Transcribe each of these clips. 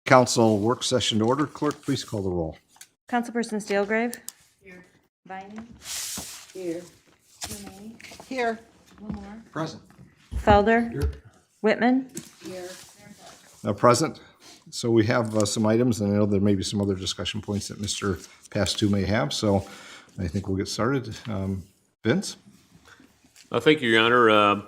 Council work session to order. Clerk, please call the roll. Councilperson Steelgrave. Here. Vining. Here. Lemay. Here. Lamore. Present. Felder. Here. Whitman. Here. Present. So we have some items, and I know there may be some other discussion points that Mr. Pastu may have, so I think we'll get started. Vince? Thank you, Your Honor.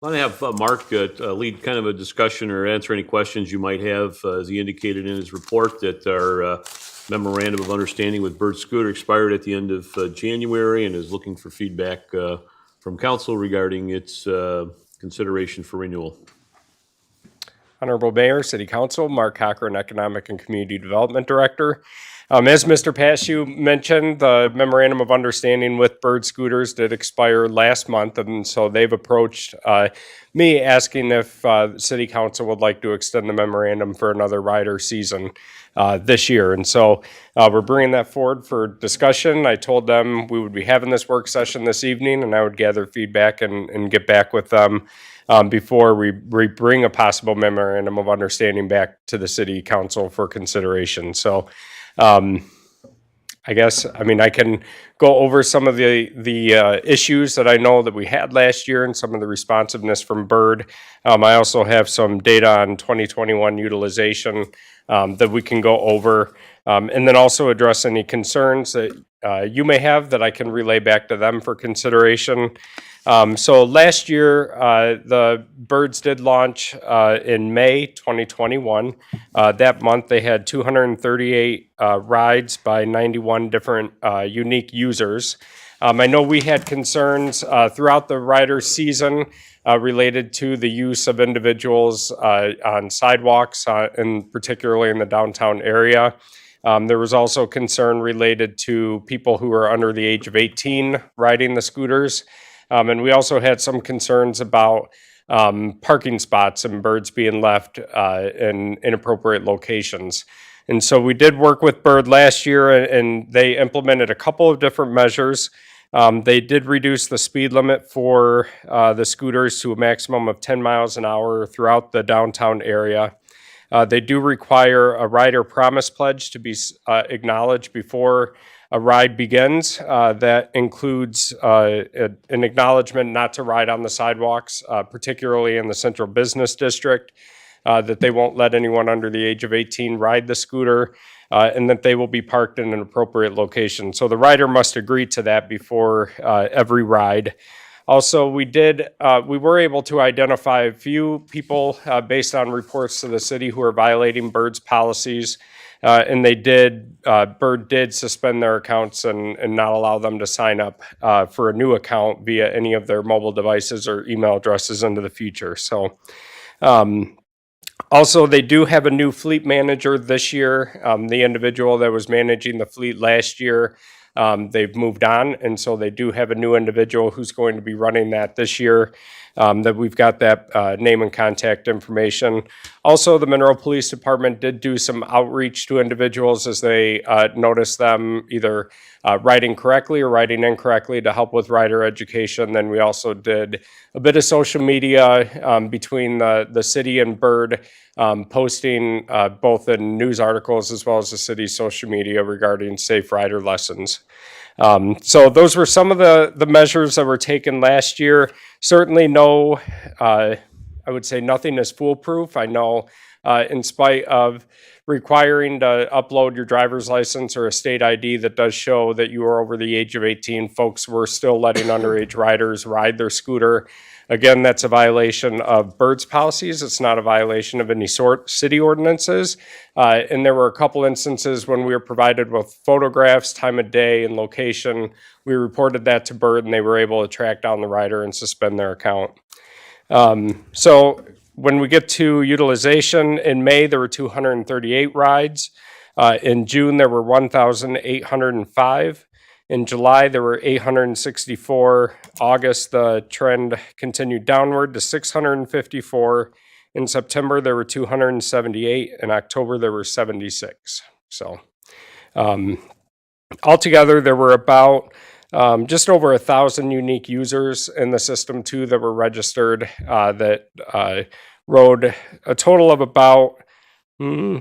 I want to have Mark lead kind of a discussion or answer any questions you might have. As he indicated in his report that our memorandum of understanding with Bird Scooter expired at the end of January and is looking for feedback from council regarding its consideration for renewal. Honorable Mayor, City Council, Mark Cochran, Economic and Community Development Director. As Mr. Pashew mentioned, the memorandum of understanding with Bird Scooters did expire last month, and so they've approached me asking if City Council would like to extend the memorandum for another rider season this year. And so we're bringing that forward for discussion. I told them we would be having this work session this evening, and I would gather feedback and get back with them before we bring a possible memorandum of understanding back to the City Council for consideration. So I guess, I can go over some of the issues that I know that we had last year and some of the responsiveness from Bird. I also have some data on 2021 utilization that we can go over, and then also address any concerns that you may have that I can relay back to them for consideration. So last year, the Birds did launch in May 2021. That month, they had 238 rides by 91 different unique users. I know we had concerns throughout the rider season related to the use of individuals on sidewalks, and particularly in the downtown area. There was also concern related to people who are under the age of 18 riding the scooters. And we also had some concerns about parking spots and birds being left in inappropriate locations. And so we did work with Bird last year, and they implemented a couple of different measures. They did reduce the speed limit for the scooters to a maximum of 10 miles an hour throughout the downtown area. They do require a rider promise pledge to be acknowledged before a ride begins. That includes an acknowledgement not to ride on the sidewalks, particularly in the central business district, that they won't let anyone under the age of 18 ride the scooter, and that they will be parked in an appropriate location. So the rider must agree to that before every ride. Also, we were able to identify a few people based on reports to the city who are violating Bird's policies. And Bird did suspend their accounts and not allow them to sign up for a new account via any of their mobile devices or email addresses into the future. So, also, they do have a new fleet manager this year. The individual that was managing the fleet last year, they've moved on, and so they do have a new individual who's going to be running that this year. That we've got that name and contact information. Also, the Monroe Police Department did do some outreach to individuals as they noticed them either writing correctly or writing incorrectly to help with rider education. Then we also did a bit of social media between the city and Bird, posting both in news articles as well as the city's social media regarding safe rider lessons. So those were some of the measures that were taken last year. Certainly I would say nothing is foolproof. I know in spite of requiring to upload your driver's license or a state ID that does show that you are over the age of 18, folks were still letting underage riders ride their scooter. Again, that's a violation of Bird's policies. It's not a violation of any city ordinances. And there were a couple instances when we were provided with photographs, time of day, and location. We reported that to Bird, and they were able to track down the rider and suspend their account. So when we get to utilization, in May, there were 238 rides. In June, there were 1,805. In July, there were 864. August, the trend continued downward to 654. In September, there were 278. In October, there were 76. So altogether, there were about just over 1,000 unique users in the system, too, that were registered that rode a total of about Hmm.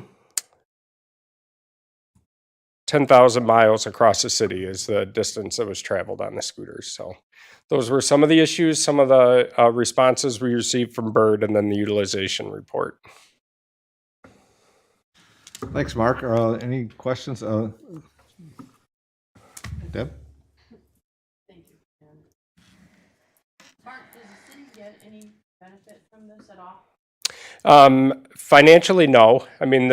10,000 miles across the city is the distance that was traveled on the scooters. So those were some of the issues, some of the responses we received from Bird, and then the utilization report. Thanks, Mark. Any questions? Deb? Mark, does the city get any benefit from this at all? Financially, no. I mean,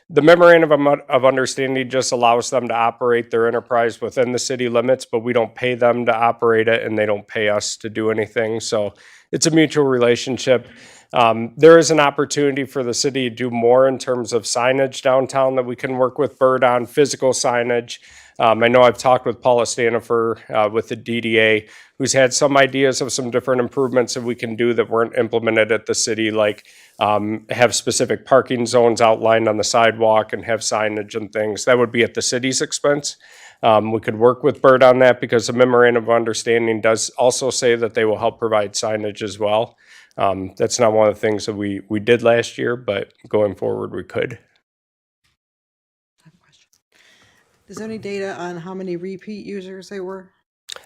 the memorandum of understanding just allows them to operate their enterprise within the city limits, but we don't pay them to operate it, and they don't pay us to do anything. So it's a mutual relationship. There is an opportunity for the city to do more in terms of signage downtown that we can work with Bird on, physical signage. I know I've talked with Paula Stanifer with the DDA, who's had some ideas of some different improvements that we can do that weren't implemented at the city, like have specific parking zones outlined on the sidewalk and have signage and things. That would be at the city's expense. We could work with Bird on that because the memorandum of understanding does also say that they will help provide signage as well. That's not one of the things that we did last year, but going forward we could. Is there any data on how many repeat users they were?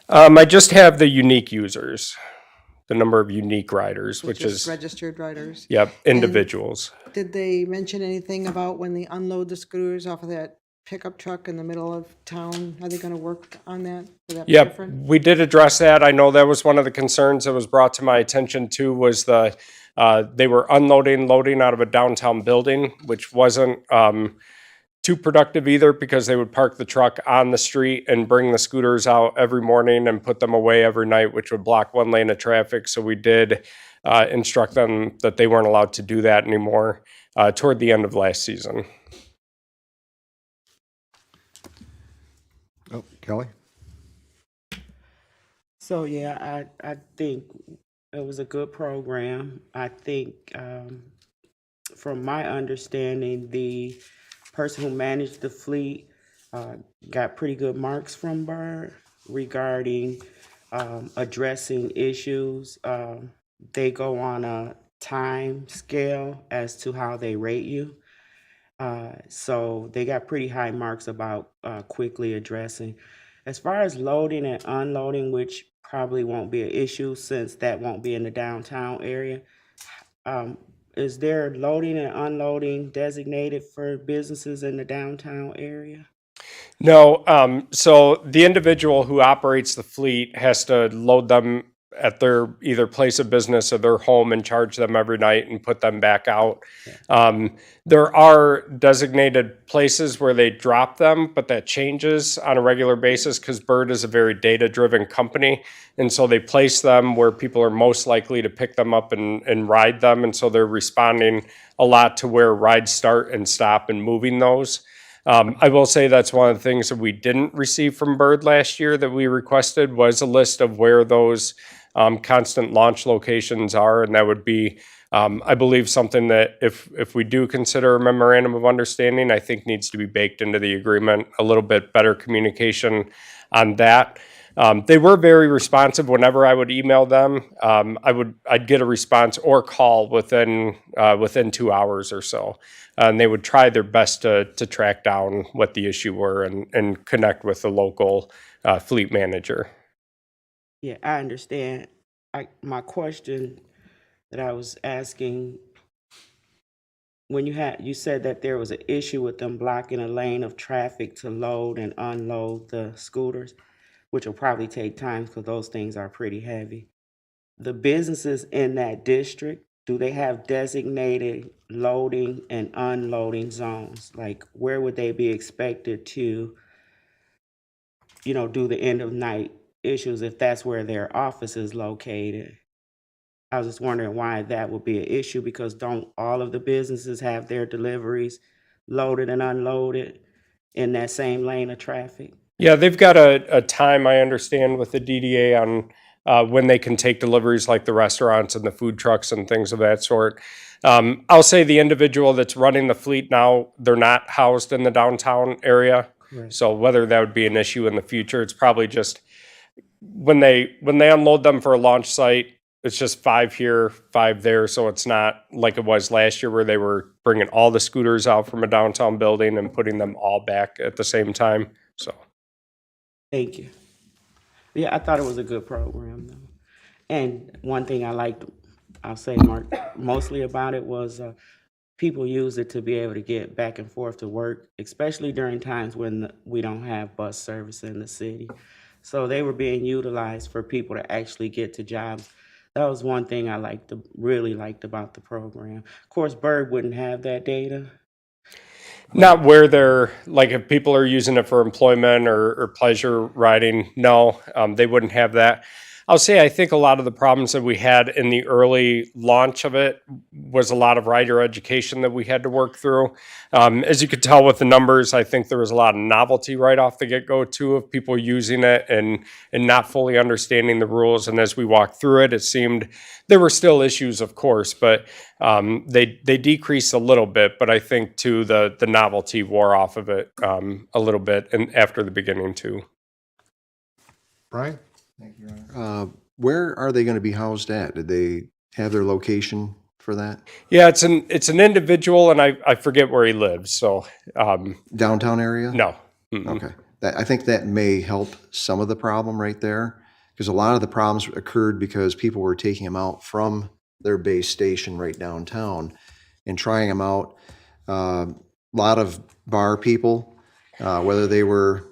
I just have the unique users, the number of unique riders, which Just is, registered riders? yep, individuals. Did they mention anything about when they unload the scooters off of that pickup truck in the middle of town? Are they gonna work on that? Would that be Yep, different? we did address that. I know that was one of the concerns that was brought to my attention too, was they were unloading, loading out of a downtown building, which wasn't too productive either, because they would park the truck on the street and bring the scooters out every morning and put them away every night, which would block one lane of traffic. So we did instruct them that they weren't allowed to do that anymore toward the end of last season. Oh, Kelly? So yeah, I think it was a good program. I think from my understanding, the person who managed the fleet got pretty good marks from Bird regarding addressing issues. They go on a time scale as to how they rate you. So they got pretty high marks about quickly addressing. As far as loading and unloading, which probably won't be an issue since that won't be in the downtown area, is there loading and unloading designated for businesses in the downtown area? No, so the individual who operates the fleet has to load them at their either place of business or their home and charge them every night and put them back out. There are designated places where they drop them, but that changes on a regular basis because Bird is a very data-driven company. And so they place them where people are most likely to pick them up and ride them. And so they're responding a lot to where rides start and stop and moving those. I will say that's one of the things that we didn't receive from Bird last year that we requested was a list of where those constant launch locations are, and that would be, I believe, something that if we do consider a memorandum of understanding, I think needs to be baked into the agreement, a little bit better communication on that. They were very responsive whenever I would email them. I'd get a response or call within 2 hours or so. And they would try their best to track down what the issue were and connect with the local fleet manager. Yeah, I understand. My question that I was asking, when you said that there was an issue with them blocking a lane of traffic to load and unload the scooters, which will probably take time because those things are pretty heavy. The businesses in that district, do they have designated loading and unloading zones? Like, where would they be expected to, do the end of night issues if that's where their office is located? I was just wondering why that would be an issue, because don't all of the businesses have their deliveries loaded and unloaded in that same lane of traffic? Yeah, they've got a time, I understand, with the DDA on when they can take deliveries, like the restaurants and the food trucks and things of that sort. I'll say the individual that's running the fleet now, they're not housed in the downtown area. Right. So whether that would be an issue in the future, it's probably just when they unload them for a launch site, it's just 5 here, 5 there, so it's not like it was last year where they were bringing all the scooters out from a downtown building and putting them all back at the same time, so. Thank you. Yeah, I thought it was a good program, though. And one thing I liked, I'll say, Mark, mostly about it was people use it to be able to get back and forth to work, especially during times when we don't have bus service in the city. So they were being utilized for people to actually get to jobs. That was one thing I really liked about the program. Of course, Bird wouldn't have that data. Not where they're, like if people are using it for employment or pleasure riding, no, they wouldn't have that. I'll say I think a lot of the problems that we had in the early launch of it was a lot of rider education that we had to work through. As you could tell with the numbers, I think there was a lot of novelty right off the get-go too of people using it and not fully understanding the rules. And as we walked through it, it seemed there were still issues, of course, but they decreased a little bit. But I think too the novelty wore off of it a little bit and after the beginning too. Brian? Thank you, Your Honor. Where are they going to be housed at? Did they have their location for that? Yeah, it's an individual, and I forget where he lives. So Downtown area? no. Mm-mm. Okay. I think that may help some of the problem right there, because a lot of the problems occurred because people were taking them out from their base station right downtown and trying them out. A lot of bar people, whether they were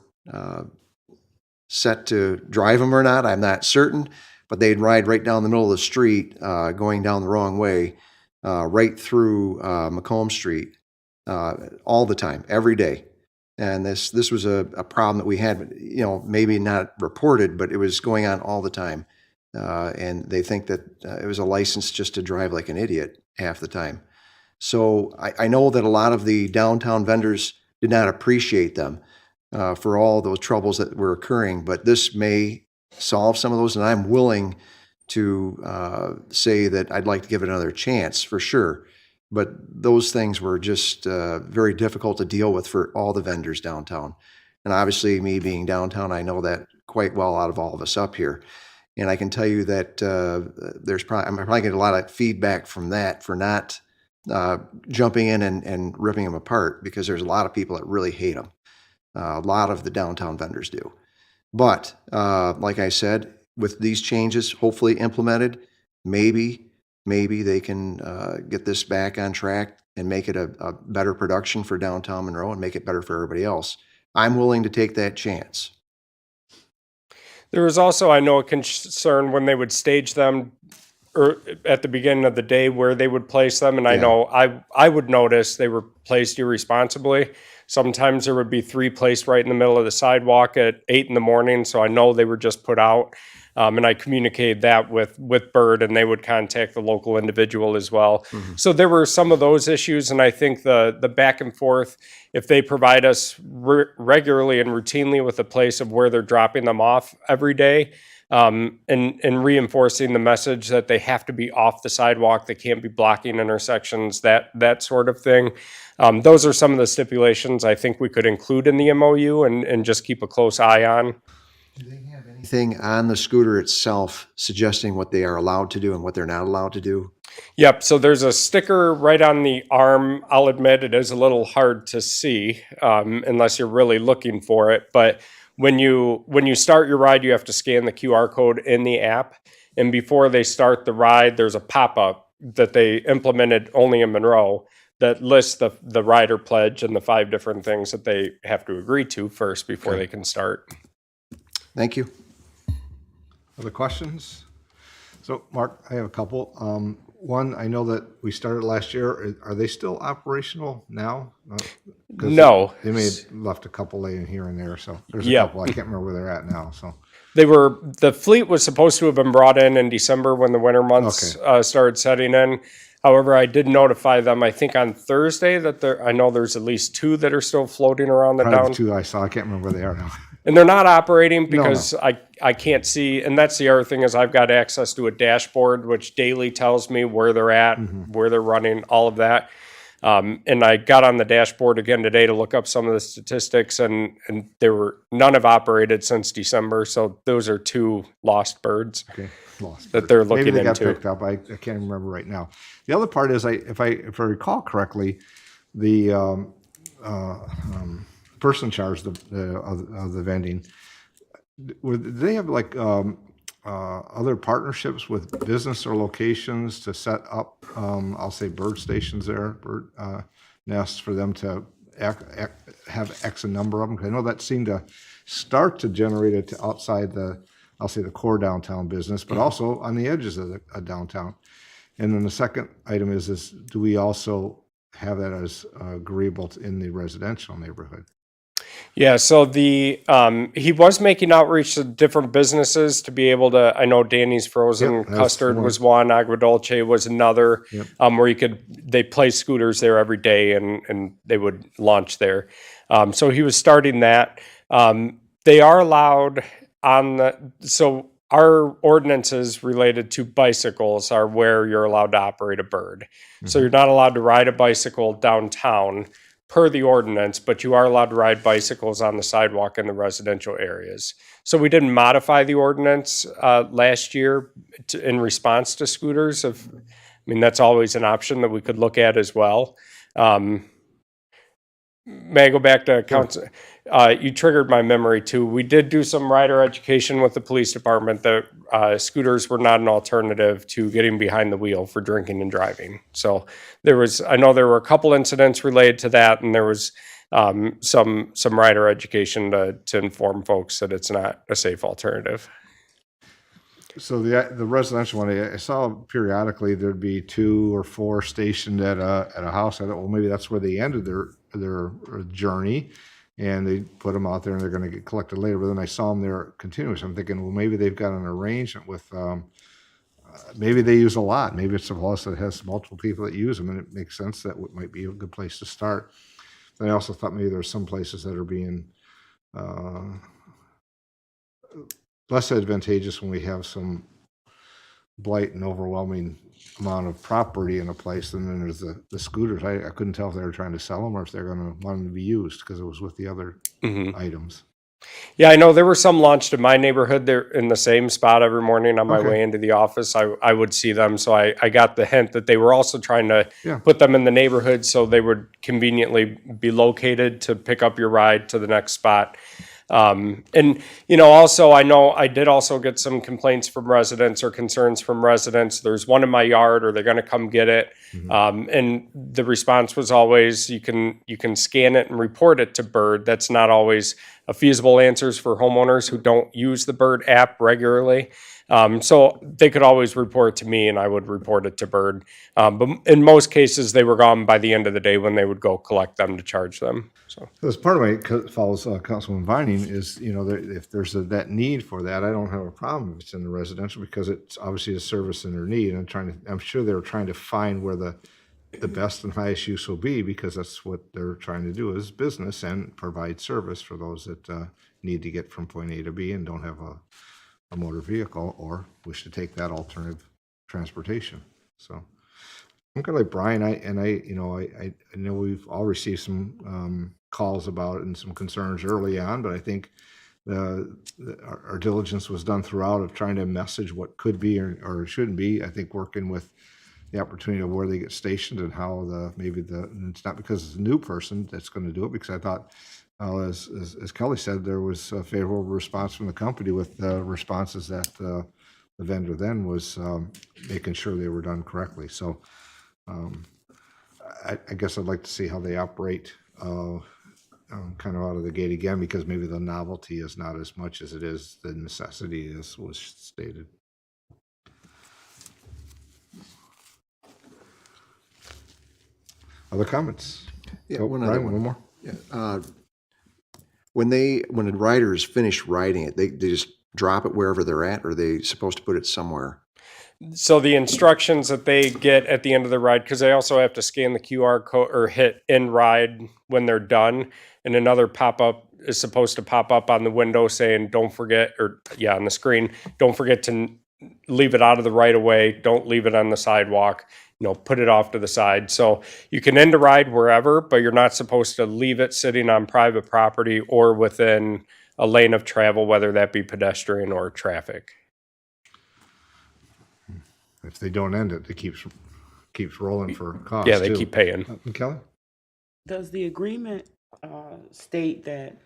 set to drive them or not, I'm not certain, but they'd ride right down the middle of the street, going down the wrong way, right through Macomb Street, all the time, every day. And this was a problem that we had, you know, maybe not reported, but it was going on all the time. And they think that it was a license just to drive like an idiot half the time. So I know that a lot of the downtown vendors did not appreciate them for all those troubles that were occurring, but this may solve some of those, and I'm willing to say that I'd like to give it another chance for sure. But those things were just very difficult to deal with for all the vendors downtown. And obviously, me being downtown, I know that quite well out of all of us up here. And I can tell you that I'm probably getting a lot of feedback from that for not jumping in and ripping them apart, because there's a lot of people that really hate them. A lot of the downtown vendors do. But like I said, with these changes hopefully implemented, maybe they can get this back on track and make it a better production for downtown Monroe and make it better for everybody else. I'm willing to take that chance. There was also, I know, a concern when they would stage them or at the beginning of the day where they would place them. And I know I would notice they were placed irresponsibly. Sometimes there would be 3 placed right in the middle of the sidewalk at 8 in the morning. So I know they were just put out. And I communicated that with Bird, and they would contact the local individual as well. Mm-hmm. So there were some of those issues, and I think the back and forth, if they provide us regularly and routinely with a place of where they're dropping them off every day, and reinforcing the message that they have to be off the sidewalk, they can't be blocking intersections, that sort of thing. Those are some of the stipulations I think we could include in the MOU and just keep a close eye on. Do they have anything on the scooter itself suggesting what they are allowed to do and what they're not allowed to do? Yep. So there's a sticker right on the arm. I'll admit it is a little hard to see unless you're really looking for it. But when you start your ride, you have to scan the QR code in the app. And before they start the ride, there's a pop-up that they implemented only in Monroe that lists the rider pledge and the 5 different things that they have to agree to first before they can start. Thank you. Other questions? So, Mark, I have a couple. One, I know that we started last year. Are they still operational now? 'Cause No. They may have left a couple laying here and there, so there's a Yeah. couple. I can't remember where they're at now, so. The fleet was supposed to have been brought in December when the winter months started setting in. However, I did notify them, I think on Thursday, that I know there's at least 2 that are still floating around the Probably down. the 2 I saw, I can't remember where they are now. And they're not operating No. because I can't see, and that's the other thing is I've got access to a dashboard which daily tells me where they're at, where they're running, all of that. And I got on the dashboard again today to look up some of the statistics, and none have operated since December. So those are 2 lost birds. Okay. Lost that bird. they're Maybe looking they got into. picked up. I can't remember right now. The other part is, if I recall correctly, the person in charge of the vending, did they have like other partnerships with business or locations to set up, I'll say bird stations there, bird nests for them to have X a number of them? 'Cause I know that seemed to start to generate it to outside the, I'll say the core downtown business, but also on the edges of the downtown. And then the second item is do we also have that as agreeable in the residential neighborhood? Yeah, so he was making outreach to different businesses to be able to. I know Danny's Frozen Yep, that's Custard the one. was one, Agua Dolce was another, Yep. where they play scooters there every day and they would launch there. So he was starting that. They are allowed so our ordinances related to bicycles are where you're allowed to operate a bird. So you're not allowed to ride a bicycle downtown per the ordinance, but you are allowed to ride bicycles on the sidewalk in the residential areas. So we didn't modify the ordinance last year in response to scooters. I mean, that's always an option that we could look at as well. May I go back to council? You triggered my memory too. We did do some rider education with the police department that scooters were not an alternative to getting behind the wheel for drinking and driving. So I know there were a couple incidents related to that, and there was some rider education to inform folks that it's not a safe alternative. So the residential one, I saw periodically there'd be 2 or 4 stationed at a house. I thought, well, maybe that's where they ended their journey, and they put them out there and they're going to get collected later. But then I saw them there continuous. I'm thinking, well, maybe they've got an arrangement with. Maybe they use a lot. Maybe it's a house that has multiple people that use them, and it makes sense that might be a good place to start. But I also thought maybe there's some places that are being less advantageous when we have some blight and overwhelming amount of property in a place, and then there's the scooters. I couldn't tell if they were trying to sell them or if they're going to want them to be used because it was with the other items. Yeah, I know there were some launched in my neighborhood. They're in the same spot every morning on my Okay. way into the office. I would see them. So I got the hint that they were also trying to Yeah. put them in the neighborhood so they would conveniently be located to pick up your ride to the next spot. And, also, I know I did also get some complaints from residents or concerns from residents. There's one in my yard, or they're going to come get it. And the response was always, you can scan it and report it to Bird. That's not always a feasible answers for homeowners who don't use the Bird app regularly. So they could always report to me and I would report it to Bird. But in most cases, they were gone by the end of the day when they would go collect them to charge them. So. As part of my follows Councilman Vining is, if there's that need for that, I don't have a problem if it's in the residential because it's obviously a service in their need. And I'm sure they were trying to find where the best and highest use will be because that's what they're trying to do is business and provide service for those that need to get from point A to B and don't have a motor vehicle or wish to take that alternative transportation. So I'm kind of like Brian. I know we've all received some calls about it and some concerns early on, but I think our diligence was done throughout of trying to message what could be or shouldn't be. I think working with the opportunity of where they get stationed and how and it's not because it's a new person that's going to do it, because I thought, as Kelly said, there was a favorable response from the company with the responses that the vendor then was making sure they were done correctly. So I guess I'd like to see how they operate kind of out of the gate again, because maybe the novelty is not as much as it is the necessity, as was stated. Other comments? Yeah, Oh, one other Brian, one. one more? Yeah. When the riders finish riding it, they just drop it wherever they're at, or are they supposed to put it somewhere? So the instructions that they get at the end of the ride, because they also have to scan the QR code or hit end ride when they're done, and another pop-up is supposed to pop up on the window saying, don't forget, on the screen, don't forget to leave it out of the right of way, don't leave it on the sidewalk, put it off to the side. So you can end a ride wherever, but you're not supposed to leave it sitting on private property or within a lane of travel, whether that be pedestrian or traffic. If they don't end it, it keeps rolling for costs Yeah, they too. keep paying. Kelly? Does the agreement state that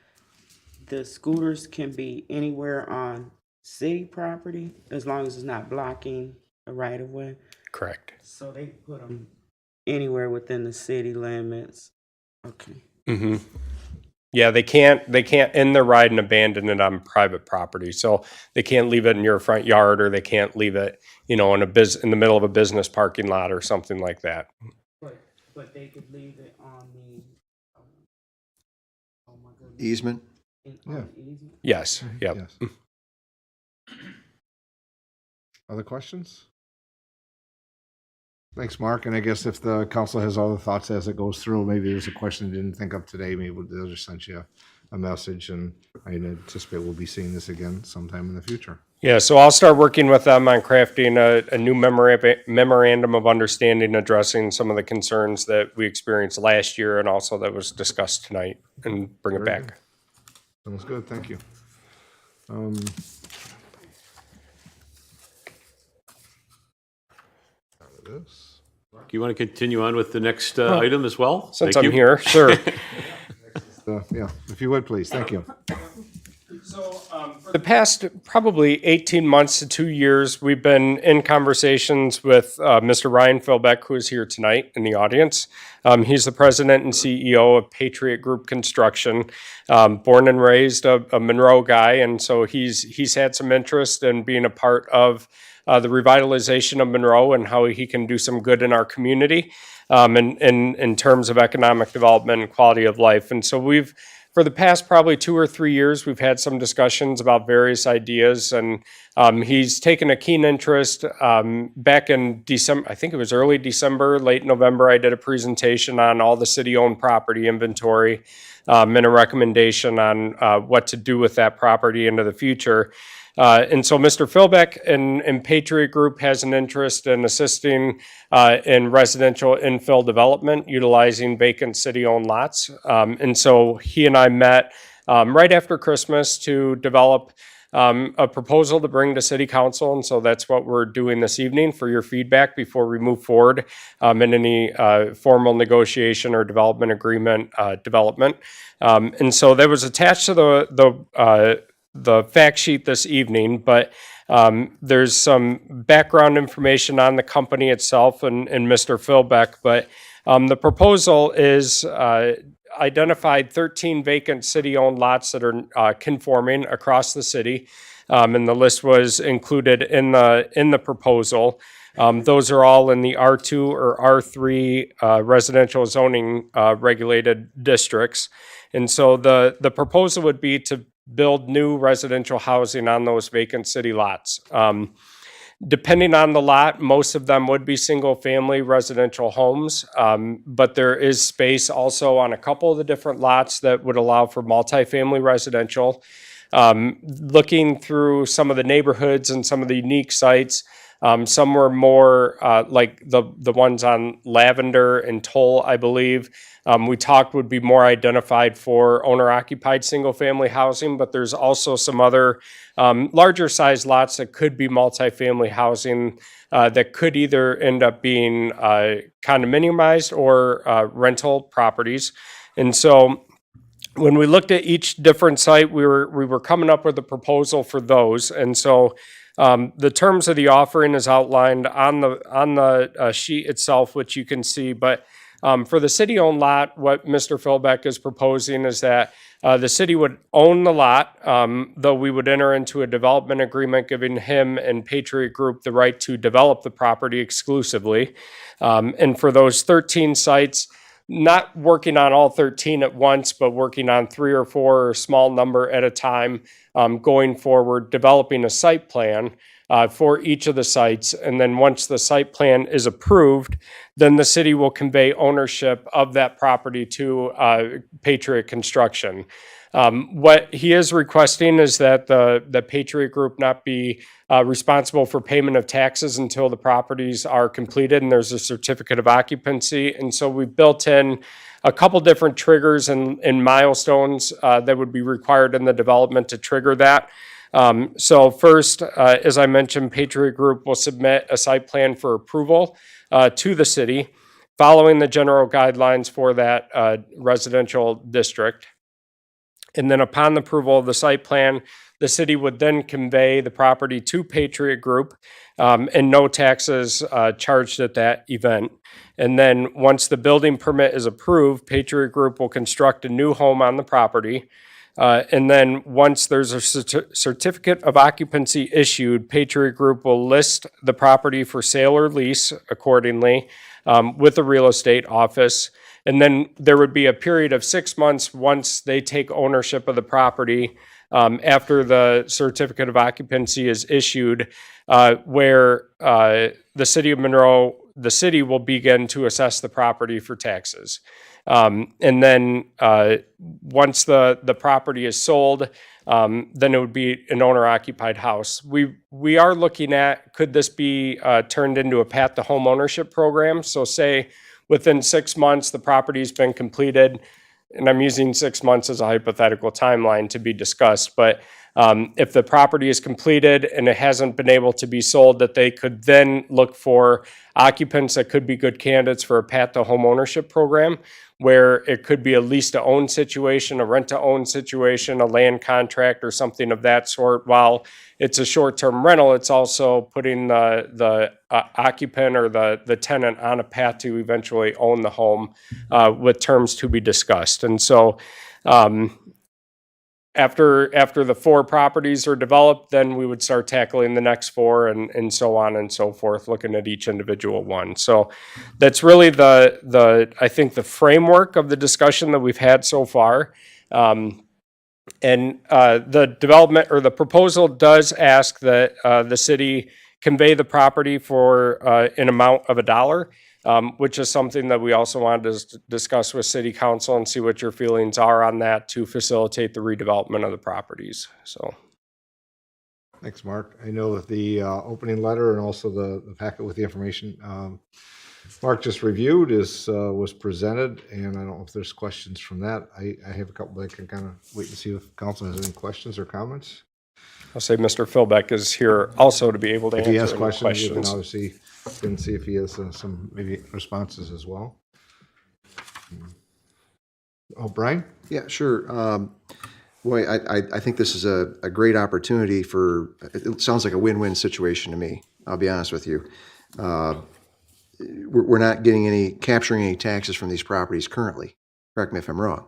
the scooters can be anywhere on city property as long as it's not blocking a right of way? Correct. So they put them anywhere within the city limits. Okay. Mm-hmm. Yeah, they can't end their ride and abandon it on private property. So they can't leave it in your front yard, or they can't leave it, in the middle of a business parking lot or something like that. But they could leave it on the. Oh my goodness. Easement? Yeah. On the easement? Yes. Yep. Yes. Other questions? Thanks, Mark. And I guess if the council has other thoughts as it goes through, maybe there's a question they didn't think of today, maybe they'll just send you a message, and I anticipate we'll be seeing this again sometime in the future. Yeah, so I'll start working with them on crafting a new memorandum of understanding addressing some of the concerns that we experienced last year and also that was discussed tonight, and bring it Very back. Sounds good, thank you. This. Do you want to continue on with the next item as well? Since Thank I'm you. here, sure. Yeah, if you would, please, thank you. So, for the past probably 18 months to 2 years, we've been in conversations with Mr. Ryan Philbeck, who is here tonight in the audience. He's the president and CEO of Patriot Group Construction, born and raised a Monroe guy, and so he's had some interest in being a part of the revitalization of Monroe and how he can do some good in our community, in terms of economic development and quality of life. And so for the past probably 2 or 3 years, we've had some discussions about various ideas, and he's taken a keen interest. Back in December, I think it was early December, late November, I did a presentation on all the city-owned property inventory, and a recommendation on what to do with that property into the future. And so Mr. Philbeck and Patriot Group has an interest in assisting in residential infill development utilizing vacant city-owned lots. And so he and I met right after Christmas to develop a proposal to bring to City Council. And so that's what we're doing this evening for your feedback before we move forward in any formal negotiation or development agreement development. And so that was attached to the fact sheet this evening, but there's some background information on the company itself and Mr. Philbeck. But the proposal is identified 13 vacant city-owned lots that are conforming across the city, and the list was included in the proposal. Those are all in the R2 or R3 residential zoning regulated districts. And so the proposal would be to build new residential housing on those vacant city lots. Depending on the lot, most of them would be single-family residential homes, but there is space also on a couple of the different lots that would allow for multifamily residential. Looking through some of the neighborhoods and some of the unique sites, some were more like the ones on Lavender and Toll, I believe. We talked would be more identified for owner-occupied single-family housing, but there's also some other larger size lots that could be multifamily housing that could either end up being condominiumized or rental properties. And so when we looked at each different site, we were coming up with a proposal for those. And so the terms of the offering is outlined on the sheet itself, which you can see. But for the city-owned lot, what Mr. Philbeck is proposing is that the city would own the lot, though we would enter into a development agreement giving him and Patriot Group the right to develop the property exclusively. And for those 13 sites, not working on all 13 at once, but working on 3 or 4 or a small number at a time, going forward, developing a site plan for each of the sites. And then once the site plan is approved, then the city will convey ownership of that property to Patriot Construction. What he is requesting is that the Patriot Group not be responsible for payment of taxes until the properties are completed and there's a certificate of occupancy. And so we've built in a couple different triggers and milestones that would be required in the development to trigger that. So first, as I mentioned, Patriot Group will submit a site plan for approval to the city, following the general guidelines for that residential district. And then upon the approval of the site plan, the city would then convey the property to Patriot Group, and no taxes charged at that event. And then once the building permit is approved, Patriot Group will construct a new home on the property. And then once there's a certificate of occupancy issued, Patriot Group will list the property for sale or lease accordingly with the real estate office. And then there would be a period of 6 months once they take ownership of the property, after the certificate of occupancy is issued, where the city of Monroe, the city will begin to assess the property for taxes. And then once the property is sold, then it would be an owner-occupied house. We are looking at, could this be turned into a path to home ownership program? So say within 6 months, the property's been completed, and I'm using 6 months as a hypothetical timeline to be discussed, but if the property is completed and it hasn't been able to be sold, that they could then look for occupants that could be good candidates for a path to home ownership program, where it could be a lease-to-own situation, a rent-to-own situation, a land contract, or something of that sort. While it's a short-term rental, it's also putting the occupant or the tenant on a path to eventually own the home, with terms to be discussed. And so after the 4 properties are developed, then we would start tackling the next 4 and so on and so forth, looking at each individual one. So that's really I think the framework of the discussion that we've had so far. And the development or the proposal does ask that the city convey the property for an amount of $1, which is something that we also wanted to discuss with City Council and see what your feelings are on that to facilitate the redevelopment of the properties. So, Thanks, Mark. I know that the opening letter and also the packet with the information Mark just reviewed was presented, and I don't know if there's questions from that. I have a couple that I can kind of wait and see if council has any questions or comments. I'll say Mr. Philbeck is here also to be able to If answer he has any questions, you can questions. obviously can see if he has some maybe responses as well. Oh, Brian? Yeah, sure. Boy, I think this is a great opportunity for, it sounds like a win-win situation to me, I'll be honest with you. We're not capturing any taxes from these properties currently. Correct me if I'm wrong.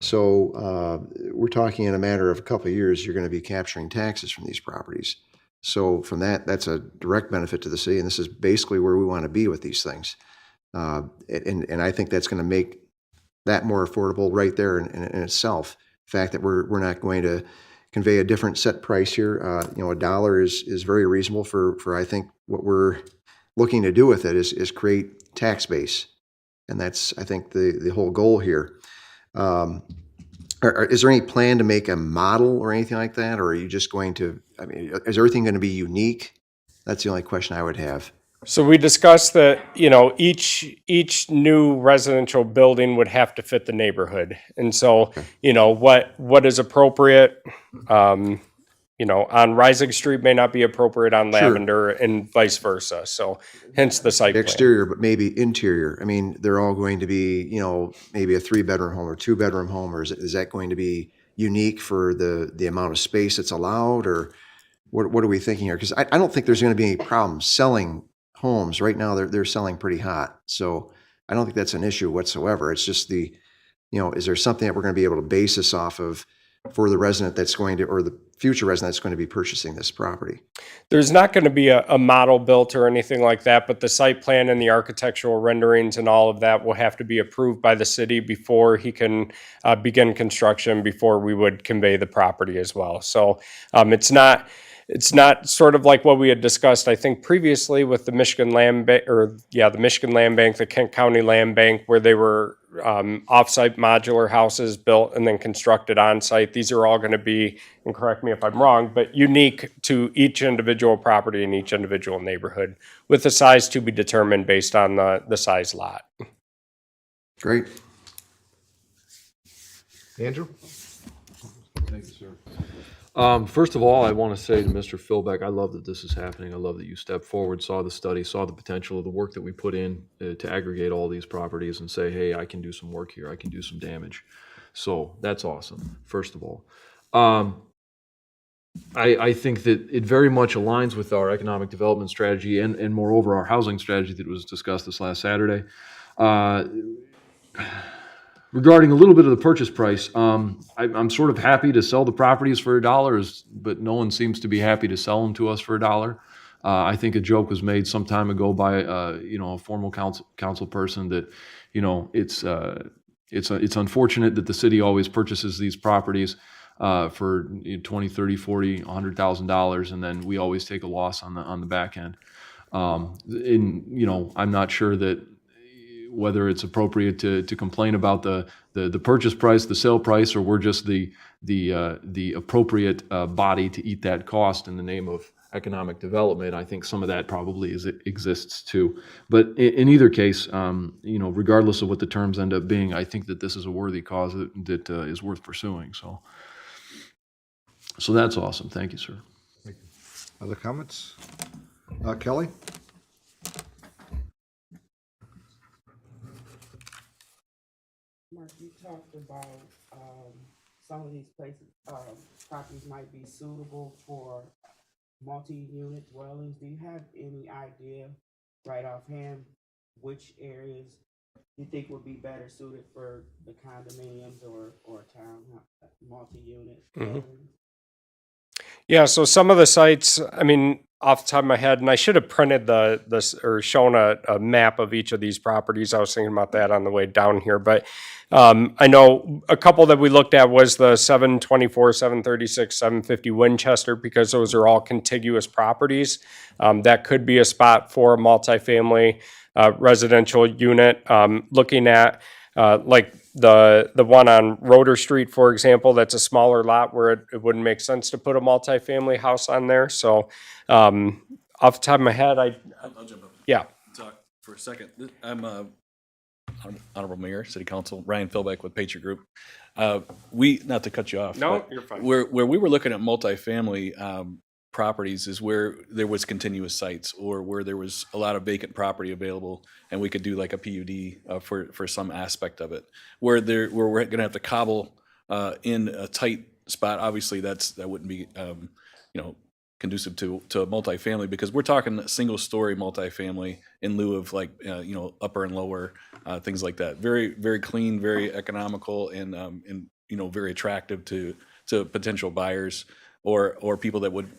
So we're talking in a matter of a couple of years, you're going to be capturing taxes from these properties. So from that's a direct benefit to the city, and this is basically where we want to be with these things. And I think that's going to make that more affordable right there in itself. The fact that we're not going to convey a different set price here, $1 is very reasonable for I think what we're looking to do with it is create tax base, and that's I think the whole goal here. Is there any plan to make a model or anything like that, or are you just going to? I mean, is everything going to be unique? That's the only question I would have. So we discussed that, each new residential building would have to fit the neighborhood. And so, what is appropriate, on Rising Street may not be appropriate on Lavender and vice versa. So hence the site plan. Exterior, but maybe interior. I mean, they're all going to be, maybe a 3-bedroom home or 2-bedroom home, or is that going to be unique for the amount of space that's allowed, or what are we thinking here? Because I don't think there's going to be any problem selling homes. Right now, they're selling pretty hot. So I don't think that's an issue whatsoever. It's just is there something that we're going to be able to base this off of for the resident that's going to, or the future resident that's going to be purchasing this property? There's not going to be a model built or anything like that, but the site plan and the architectural renderings and all of that will have to be approved by the city before he can begin construction, before we would convey the property as well. So it's not sort of like what we had discussed, I think, previously with the Michigan Land Bank, the Michigan Land Bank, the Kent County Land Bank, where they were off-site modular houses built and then constructed on-site. These are all going to be, and correct me if I'm wrong, but unique to each individual property in each individual neighborhood, with the size to be determined based on the size lot. Great. Andrew? Thank you, sir. First of all, I want to say to Mr. Philbeck, I love that this is happening. I love that you stepped forward, saw the study, saw the potential of the work that we put in to aggregate all these properties and say, hey, I can do some work here. I can do some damage. So that's awesome, first of all. I think that it very much aligns with our economic development strategy and moreover, our housing strategy that was discussed this last Saturday. Regarding a little bit of the purchase price, I'm sort of happy to sell the properties for $1, but no one seems to be happy to sell them to us for $1. I think a joke was made some time ago by a formal council person that it's unfortunate that the city always purchases these properties for 20, 30, 40, $100,000, and then we always take a loss on the back end. I'm not sure that whether it's appropriate to complain about the purchase price, the sale price, or we're just the appropriate body to eat that cost in the name of economic development. I think some of that probably exists too. But in either case, regardless of what the terms end up being, I think that this is a worthy cause that is worth pursuing. So that's awesome. Thank you, sir. Other comments? Kelly? Mark, you talked about some of these places, properties might be suitable for multi-unit dwellings. Do you have any idea right offhand which areas you think would be better suited for the condominiums or town multi-unit dwellings? Yeah, so some of the sites, I mean, off the top of my head, and I should have printed or shown a map of each of these properties. I was thinking about that on the way down here, but I know a couple that we looked at was the 724, 736, 750 Winchester, because those are all contiguous properties. That could be a spot for a multifamily residential unit. Looking at like the one on Roder Street, for example, that's a smaller lot where it wouldn't make sense to put a multifamily house on there. So off the top of my head, I'll jump up. yeah. Talk for a second. I'm Honorable Mayor, City Council, Ryan Philbeck with Patriot Group. Not to cut you off. No, but you're fine. Where we were looking at multifamily properties is where there was continuous sites or where there was a lot of vacant property available, and we could do like a PUD for some aspect of it. Where we're going to have to cobble in a tight spot. Obviously, that wouldn't be conducive to a multifamily, because we're talking single story multifamily in lieu of like upper and lower things like that. Very, very clean, very economical, and very attractive to potential buyers or people that would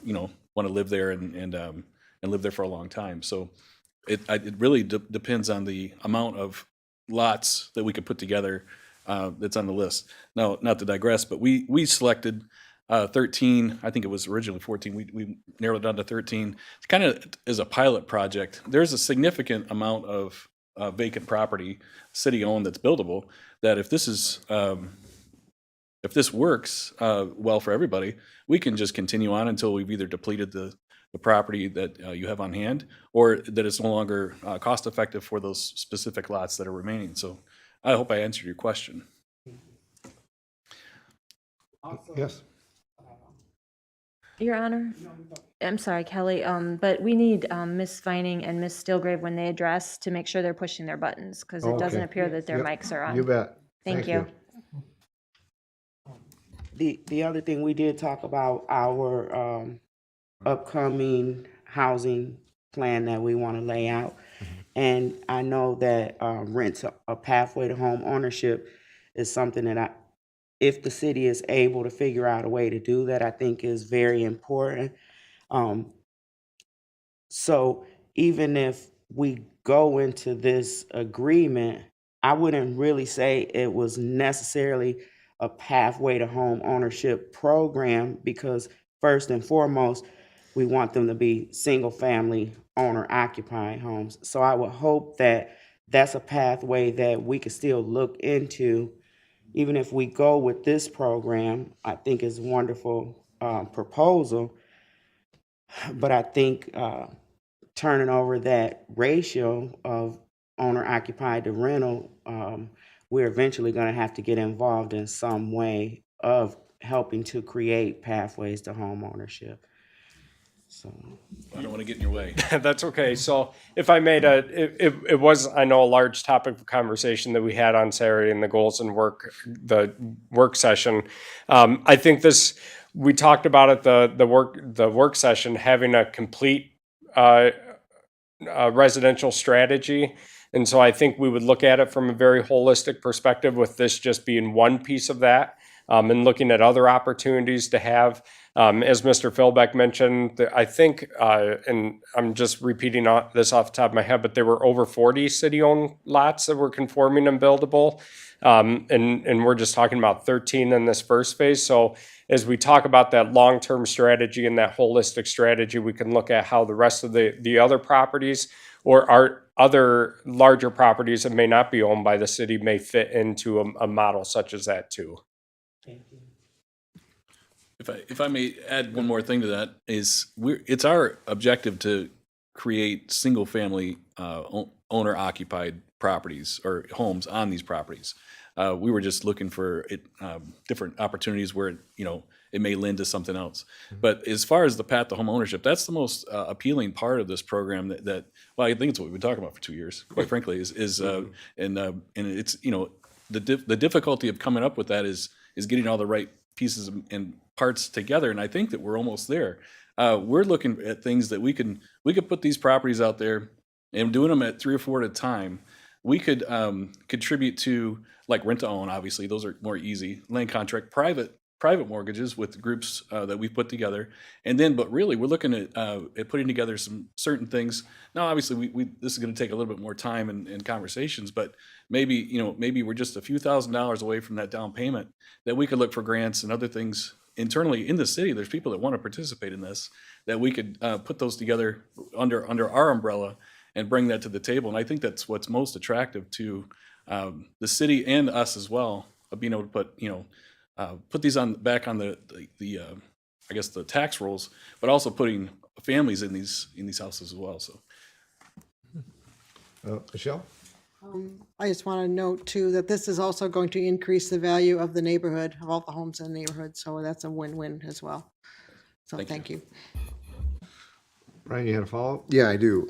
want to live there and live there for a long time. So it really depends on the amount of lots that we could put together that's on the list. Now, not to digress, but we selected 13. I think it was originally 14. We narrowed it down to 13. It's kind of as a pilot project. There's a significant amount of vacant property, city-owned, that's buildable. That if this works well for everybody, we can just continue on until we've either depleted the property that you have on hand, or that it's no longer cost-effective for those specific lots that are remaining. So I hope I answered your question. Yes. Your Honor, I'm sorry, Kelly, but we need Ms. Vining and Ms. Stilgrave when they address to make sure they're pushing their buttons, because it doesn't Okay. appear that their Yep, mics are on. You bet. Thank you. The other thing, we did talk about our upcoming housing plan that we want to lay out. And I know that rent's a pathway to home ownership is something that if the city is able to figure out a way to do that, I think is very important. So even if we go into this agreement, I wouldn't really say it was necessarily a pathway to home ownership program, because first and foremost, we want them to be single family owner occupied homes. So I would hope that that's a pathway that we could still look into. Even if we go with this program, I think it's a wonderful proposal. But I think turning over that ratio of owner occupied to rental, we're eventually going to have to get involved in some way of helping to create pathways to home ownership. So, I don't want to get in your way. That's okay. So if I made it was, I know, a large topic of conversation that we had on Saturday in the goals and the work session. I think we talked about it, the work session, having a complete residential strategy. And so I think we would look at it from a very holistic perspective, with this just being one piece of that, and looking at other opportunities to have. As Mr. Philbeck mentioned, I think, and I'm just repeating this off the top of my head, but there were over 40 city-owned lots that were conforming and buildable. And we're just talking about 13 in this first phase. So as we talk about that long-term strategy and that holistic strategy, we can look at how the rest of the other properties, or our other larger properties that may not be owned by the city, may fit into a model such as that too. If I may add one more thing to that, it's our objective to create single-family owner-occupied properties or homes on these properties. We were just looking for different opportunities where it may lend to something else. But as far as the path to home ownership, that's the most appealing part of this program. Well, I think it's what we've been talking about for 2 years, quite frankly. And it's the difficulty of coming up with that is getting all the right pieces and parts together. And I think that we're almost there. We're looking at things that we could put these properties out there, and doing them at 3 or 4 at a time. We could contribute to, like, rent to own. Obviously, those are more easy. Land contract, private mortgages with groups that we've put together, but really we're looking at putting together some certain things. Now, obviously, this is going to take a little bit more time and conversations, but maybe we're just a few $1,000s away from that down payment, that we could look for grants and other things internally in the city. There's people that want to participate in this, that we could put those together under our umbrella and bring that to the table. And I think that's what's most attractive to the city and us as well, of being able to put these back on the I guess the tax rolls, but also putting families in these houses as well. So, Michelle? I just want to note too that this is also going to increase the value of the neighborhood, of all the homes in the neighborhood. So that's a win-win as well. So thank you. Brian, you had a follow-up? Yeah, I do.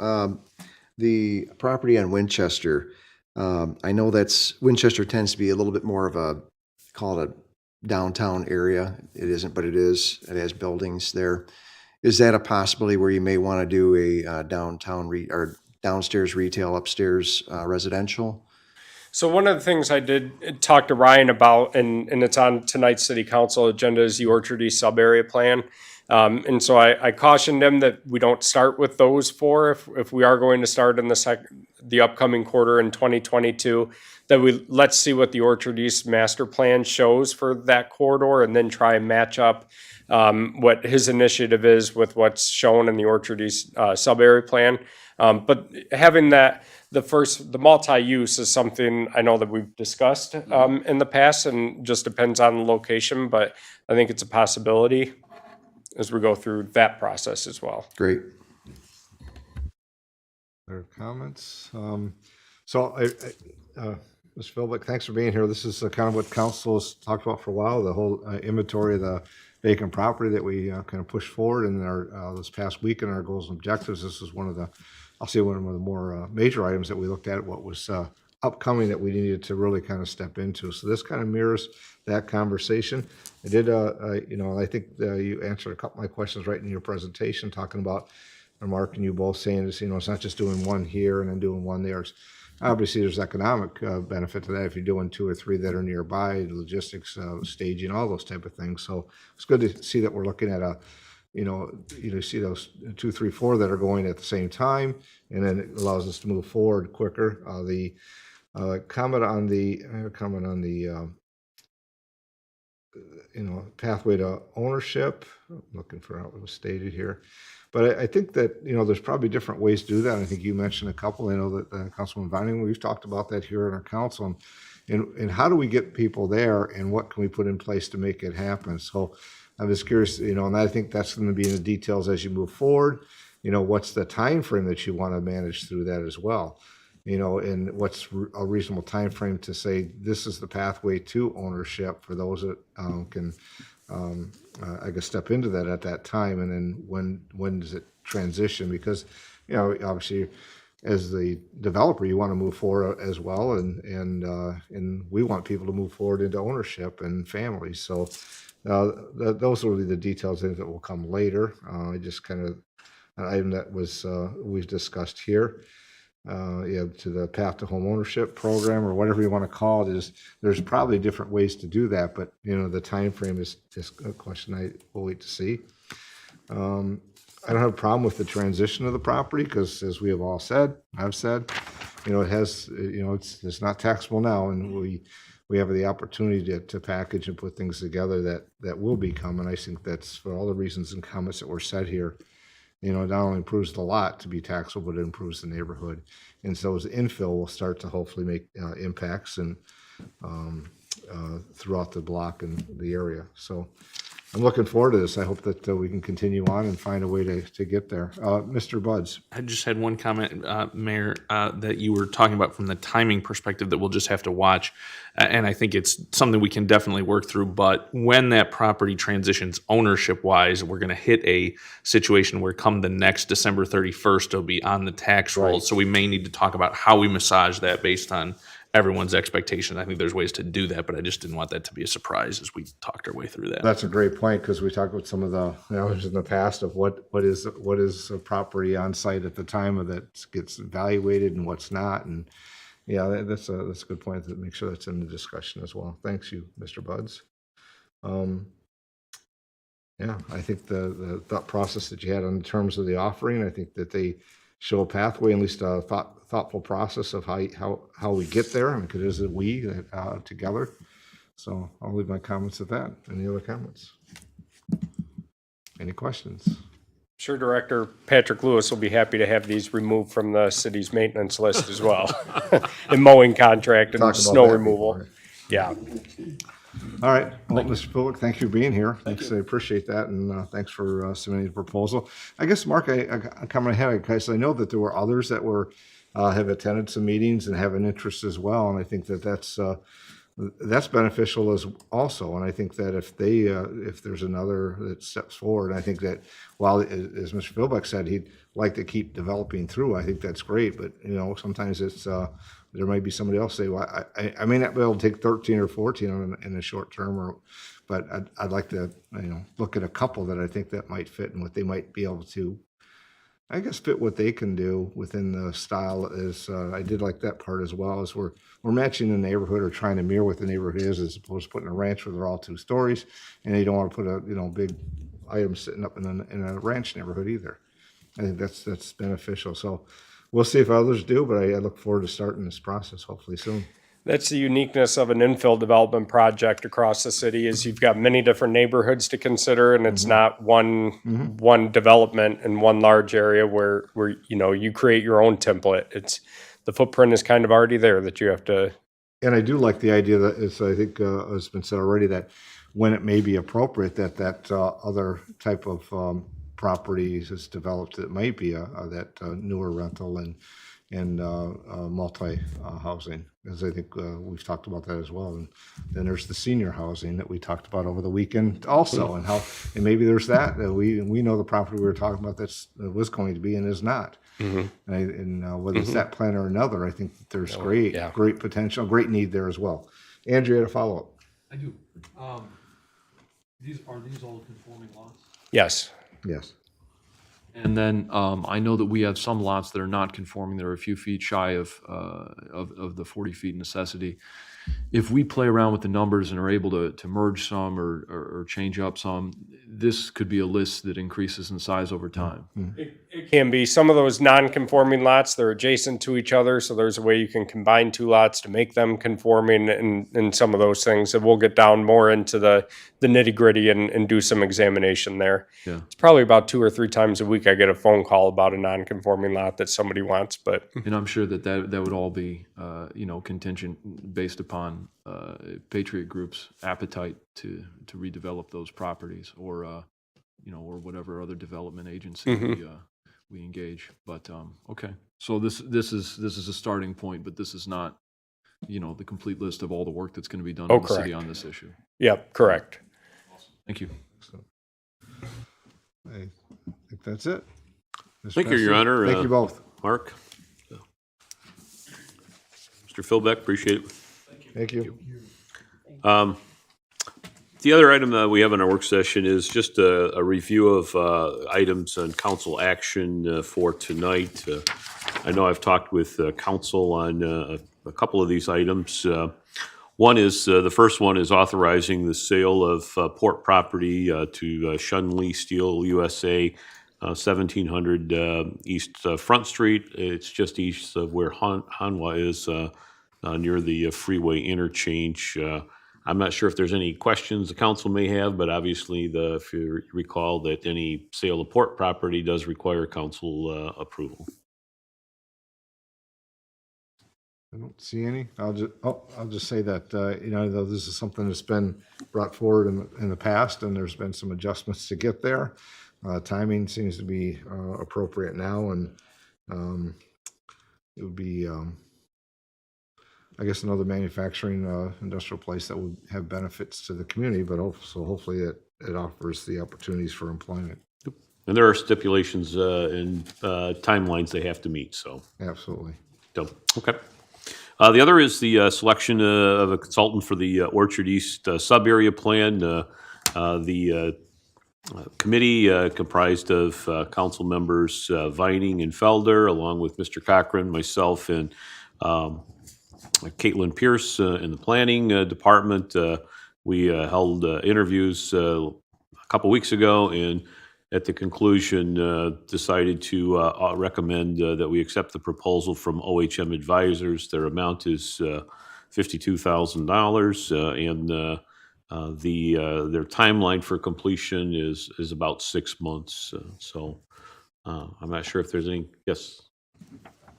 The property on Winchester, I know Winchester tends to be a little bit more of call it a downtown area. It isn't, but it is. It has buildings there. Is that a possibility where you may want to do a or downstairs retail, upstairs residential? So one of the things I did talk to Ryan about, and it's on tonight's city council agenda, is the Orchard East sub-area plan. And so I cautioned him that we don't start with those four if we are going to start in the upcoming quarter in 2022, that let's see what the Orchard East master plan shows for that corridor, and then try and match up what his initiative is with what's shown in the Orchard East sub-area plan. But having the multi-use is something I know that we've discussed in the past, and just depends on the location, but I think it's a possibility as we go through that process as well. Great. Other comments? Mr. Philbeck, thanks for being here. This is kind of what council has talked about for a while, the whole inventory of the vacant property that we kind of pushed forward in our this past week in our goals and objectives. This is one of the more major items that we looked at, what was upcoming that we needed to really kind of step into. So this kind of mirrors that conversation. I did, I think you answered a couple of my questions right in your presentation, talking about, Mark and you both saying this, it's not just doing one here and then doing one there. Obviously, there's economic benefit to that if you're doing 2 or 3 that are nearby, logistics, staging, all those type of things. So it's good to see that we're looking at see those 2, 3, 4 that are going at the same time, and then it allows us to move forward quicker. The comment on the pathway to ownership. I'm looking for how it was stated here. But I think that, there's probably different ways to do that. I think you mentioned a couple. I know that Councilman Vining, we've talked about that here in our council. And how do we get people there, and what can we put in place to make it happen? So I was curious, and I think that's going to be in the details as you move forward. What's the time frame that you want to manage through that as well? And what's a reasonable time frame to say this is the pathway to ownership for those that can I guess, step into that at that time, and then when does it transition? Because, obviously, as the developer, you want to move forward as well, and we want people to move forward into ownership and families. So those will be the details that will come later. I just kind of an item that was we've discussed here. To the path to home ownership program, or whatever you want to call it, is there's probably different ways to do that, but the time frame is a question I will wait to see. I don't have a problem with the transition of the property, because as we have all said, I've said, it has, it's not taxable now, and we have the opportunity to package and put things together that will become, and I think that's for all the reasons and comments that were said here. It not only improves the lot to be taxable, but it improves the neighborhood. And so as infill, will start to hopefully make impacts and throughout the block and the area. So I'm looking forward to this. I hope that we can continue on and find a way to get there. Mr. Buds. I just had one comment, Mayor, that you were talking about from the timing perspective that we'll just have to watch. And I think it's something we can definitely work through. But when that property transitions ownership-wise, we're going to hit a situation where come the next December 31st, it'll be on the tax roll. Right. So we may need to talk about how we massage that based on everyone's expectation. I think there's ways to do that, but I just didn't want that to be a surprise as we talked our way through that. That's a great point, because we talked about some of the in the past of what is a property on site at the time of that gets evaluated and what's not, and that's a good point, to make sure that's in the discussion as well. Thanks you, Mr. Buds. I think the thought process that you had in terms of the offering, I think that they show a pathway, at least a thoughtful process of how we get there. I mean, because it is a we together. So I'll leave my comments at that. Any other comments? Any questions? Sure, Director Patrick Lewis will be happy to have these removed from the city's maintenance list as well. And mowing contract Talked and about snow that removal. before. Yeah. All right. Well, Mr. Phillips, thank you for being here. Thanks. I appreciate that. And thanks for submitting the proposal. I guess, Mark, I come ahead because I know that there were others that have attended some meetings and have an interest as well. And I think that that's beneficial as also. And I think that if there's another that steps forward, I think that while, as Mr. Philbeck said, he'd like to keep developing through, I think that's great. But, sometimes it's, there might be somebody else say, well, I may not be able to take 13 or 14 in a short term, but I'd like to, look at a couple that I think that might fit and what they might be able to, I guess, fit what they can do within the style. Is I did like that part as well, as we're matching the neighborhood or trying to mirror what the neighborhood is, as opposed to putting a ranch where they're all 2 stories, and you don't want to put a big item sitting up in a ranch neighborhood either. I think that's beneficial. So we'll see if others do, but I look forward to starting this process hopefully soon. That's the uniqueness of an infill development project across the city, is you've got many different neighborhoods to consider, and it's not one development in one large area where you create your own template. It's the footprint is kind of already there that you have to. And I do like the idea that is, I think has been said already, that when it may be appropriate, that other type of properties is developed, that might be that newer rental and multi housing, as I think we've talked about that as well. And then there's the senior housing that we talked about over the weekend also, and maybe there's that we know the property we were talking about that was going to be and is not. And whether it's that plan or another, I think that there's great potential, great need there as well. Andrew, you had a follow-up. I do. These all conforming lots? Yes. Yes. And then I know that we have some lots that are not conforming, that are a few feet shy of the 40 feet necessity. If we play around with the numbers and are able to merge some or change up some, this could be a list that increases in size over time. It can be. Some of those non-conforming lots, they're adjacent to each other, so there's a way you can combine 2 lots to make them conforming and some of those things. And we'll get down more into the nitty-gritty and do some examination there. Yeah. It's probably about 2 or 3 times a week I get a phone call about a non-conforming lot that somebody wants, but. And I'm sure that would all be, contingent based upon Patriot Group's appetite to redevelop those properties, or or whatever other development agency we engage. But okay, so this is a starting point, but this is not, the complete list of all the work that's going to be done in the city on this issue. Yep, correct. Thank you. I think that's it. Mr. Thank you, Your Pastor, Honor. Thank you both. Mark? Mr. Philbeck, appreciate it. Thank you. The other item that we have in our work session is just a review of items on council action for tonight. I know I've talked with council on a couple of these items. One is, the first one is authorizing the sale of port property to Shun Steel USA, 1700 East Front Street. It's just east of where Hanwha is, near the freeway interchange. I'm not sure if there's any questions the council may have, but obviously, if you recall that any sale of port property does require council approval. I don't see any. I'll just say that, though this is something that's been brought forward in the past, and there's been some adjustments to get there. Timing seems to be appropriate now, and it would be, I guess, another manufacturing industrial place that would have benefits to the community, but also hopefully it offers the opportunities for employment. And there are stipulations and timelines they have to meet, so. Absolutely. Okay. The other is the selection of a consultant for the Orchard East sub-area plan. The committee comprised of council members Vining and Felder, along with Mr. Cochran, myself, and Caitlin Pierce in the planning department. We held interviews a couple weeks ago, and at the conclusion, decided to recommend that we accept the proposal from OHM Advisors. Their amount is $52,000, and their timeline for completion is about 6 months. So I'm not sure if there's any. Yes.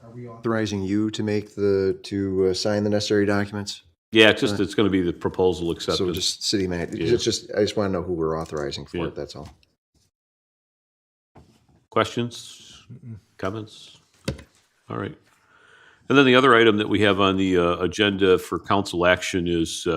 Are we authorizing you to sign the necessary documents? Yeah, it's going to be the proposal accepted. So just city manager. Yeah. I just want to know who we're authorizing for it. That's all. Questions? Comments? All right. And then the other item that we have on the agenda for council action is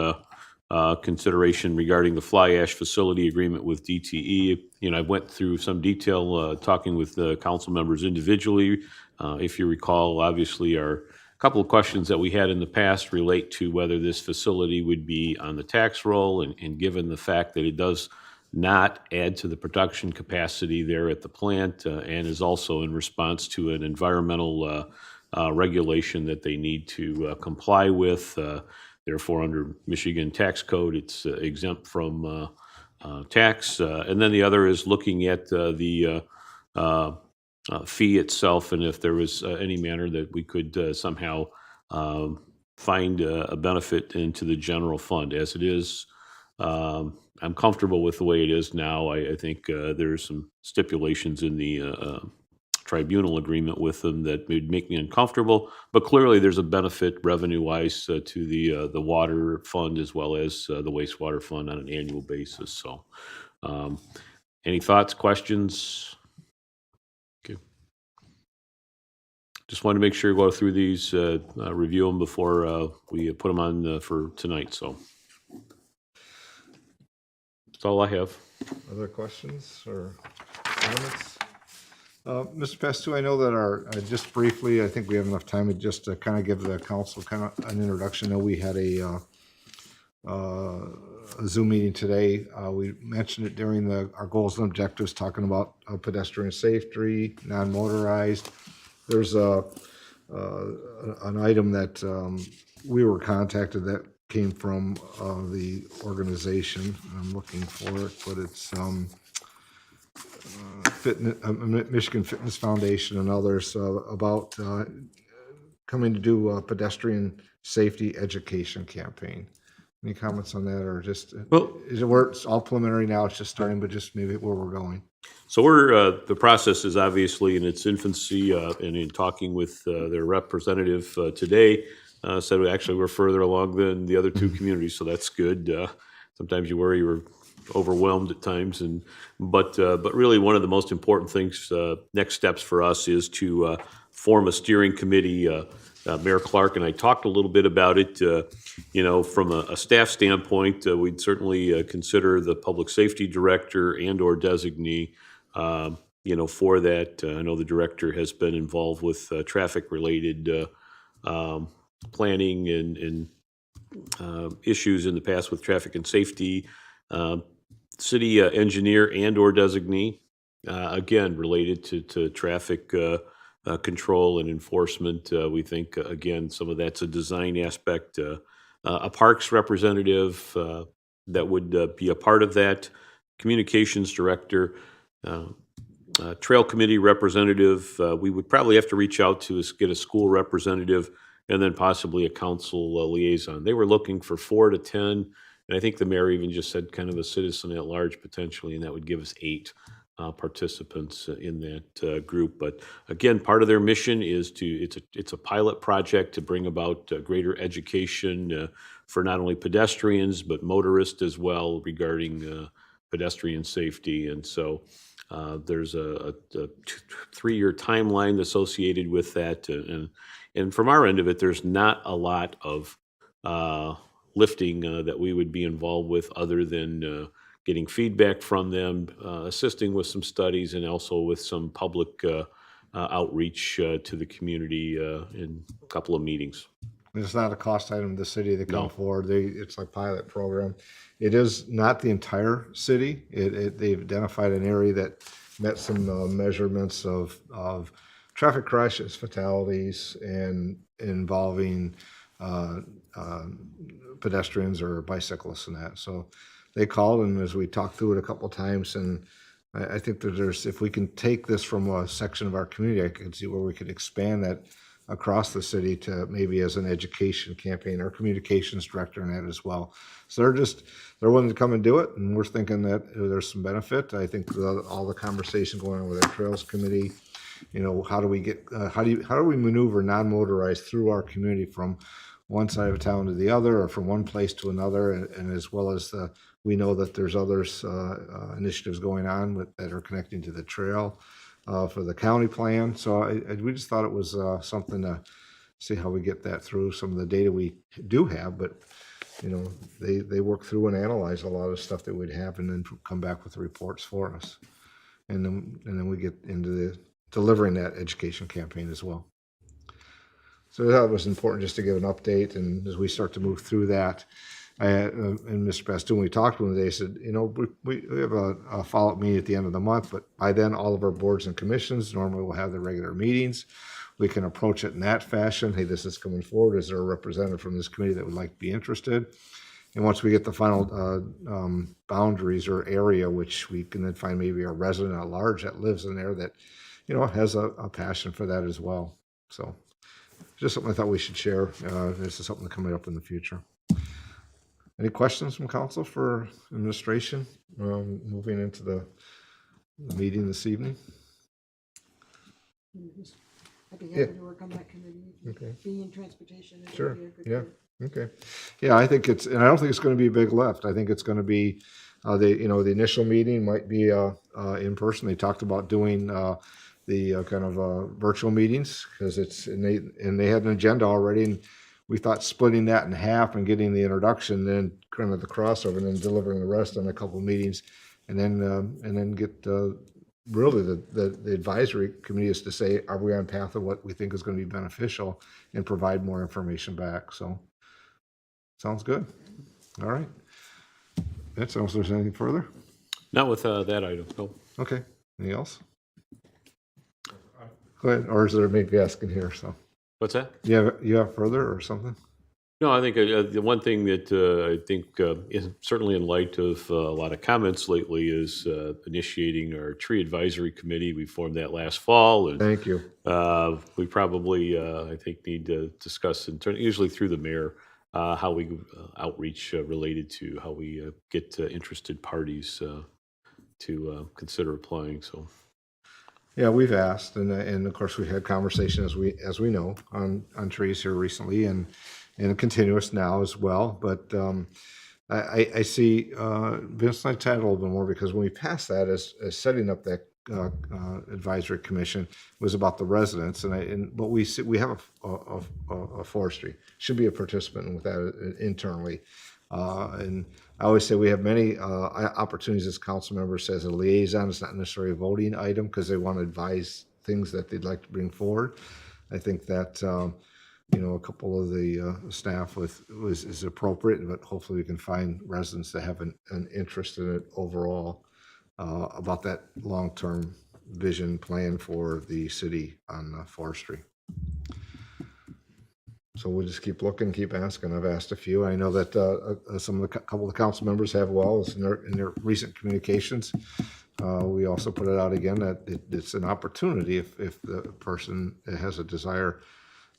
consideration regarding the fly ash facility agreement with DTE. I went through some detail talking with the council members individually. If you recall, obviously, a couple of questions that we had in the past relate to whether this facility would be on the tax roll, and given the fact that it does not add to the production capacity there at the plant, and is also in response to an environmental regulation that they need to comply with. Therefore, under Michigan tax code, it's exempt from tax. And then the other is looking at the fee itself, and if there was any manner that we could somehow find a benefit into the general fund. As it is, I'm comfortable with the way it is now. I think there's some stipulations in the tribunal agreement with them that would make me uncomfortable, but clearly there's a benefit revenue-wise to the water fund as well as the wastewater fund on an annual basis. So any thoughts, questions? Okay. Just wanted to make sure we go through these, review them before we put them on for tonight. So that's all I have. Other questions or comments? Mr. Pastu, I know that just briefly, I think we have enough time to just kind of give the council kind of an introduction. I know we had a Zoom meeting today. We mentioned it during our goals and objectives, talking about pedestrian safety, non-motorized. There's an item that we were contacted that came from the organization. I'm looking for it, but it's Michigan Fitness Foundation and others about coming to do a pedestrian safety education campaign. Any comments on that, or just is it where it's all preliminary now? It's just starting, but just maybe where we're going. So the process is obviously in its infancy, and in talking with their representative today, said actually we're further along than the other two communities, so that's good. Sometimes you worry you're overwhelmed at times, but really one of the most important things, next steps for us, is to form a steering committee Mayor Clark and I talked a little bit about it. From a staff standpoint, we'd certainly consider the public safety director and/or designee. For that, I know the director has been involved with traffic-related planning and issues in the past with traffic and safety. City engineer and/or designee, again, related to traffic control and enforcement. We think, again, some of that's a design aspect. A parks representative that would be a part of that. Communications director. Trail committee representative, we would probably have to reach out to get a school representative and then possibly a council liaison. They were looking for 4 to 10, and I think the mayor even just said kind of a citizen at large potentially, and that would give us 8 participants in that group. But again, part of their mission is it's a pilot project to bring about greater education for not only pedestrians but motorists as well regarding pedestrian safety, and so. There's a 3-year timeline associated with that, and from our end of it, there's not a lot of lifting that we would be involved with, other than getting feedback from them, assisting with some studies, and also with some public outreach to the community in a couple of meetings. It's not a cost item to the city. They come No. forward. It's like pilot program. It is not the entire city. They've identified an area that met some measurements of traffic crashes, fatalities, and involving pedestrians or bicyclists and that. So they called, and as we talked through it a couple of times, and I think that if we can take this from a section of our community, I can see where we could expand that across the city to maybe as an education campaign, or communications director in that as well. So they're willing to come and do it, and we're thinking that there's some benefit. I think all the conversation going on with our trails committee, how do we maneuver non-motorized through our community from one side of town to the other, or from one place to another, and as well as we know that there's others initiatives going on that are connecting to the trail. For the county plan. So we just thought it was something to see how we get that through some of the data we do have, but they work through and analyze a lot of stuff that we'd have, and then come back with the reports for us. And then we get into the delivering that education campaign as well. So that was important just to give an update, and as we start to move through that, and Mr. Bastoon, we talked to him today, he said, we have a follow-up meeting at the end of the month, but by then all of our boards and commissions normally will have their regular meetings. We can approach it in that fashion. Hey, this is coming forward. Is there a representative from this committee that would like to be interested? And once we get the final boundaries or area, which we can then find maybe a resident at large that lives in there that, has a passion for that as well. So just something I thought we should share. This is something coming up in the future. Any questions from council for administration moving into the meeting this evening? I'd be happy to work on that committee. Okay. Being in transportation. it would Sure. be a good Yeah. group. Okay. Yeah, I think and I don't think it's going to be a big lift. I think it's going to be, the initial meeting might be in person. They talked about doing the kind of virtual meetings because and they had an agenda already, and we thought splitting that in half and getting the introduction, then kind of the crossover, and then delivering the rest on a couple of meetings, and then get really the advisory committee is to say, are we on path of what we think is going to be beneficial, and provide more information back. So sounds good. All right. That's if there's anything further. Not with that item, no. Okay. Anything else? Go ahead. Or is there a big guest in here? So What's that? you have further or something? No, I think the one thing that I think is certainly in light of a lot of comments lately is initiating our tree advisory committee. We formed that last fall, and Thank you. we probably, I think, need to discuss, usually through the mayor, how we outreach related to how we get interested parties to consider applying. So. Yeah, we've asked, and of course we had conversation as we know on trees here recently, and continuous now as well. But I see Vince and I chatted a little bit more because when we passed that as setting up that Advisory Commission was about the residents, but we have a forestry, should be a participant with that internally. And I always say we have many opportunities as council members as a liaison. It's not necessarily a voting item because they want to advise things that they'd like to bring forward. I think that a couple of the staff is appropriate, but hopefully we can find residents that have an interest in it overall, about that long-term vision plan for the city on forestry. So we'll just keep looking, keep asking. I've asked a few. I know that some of the couple of the council members have in their recent communications. We also put it out again that it's an opportunity if the person has a desire,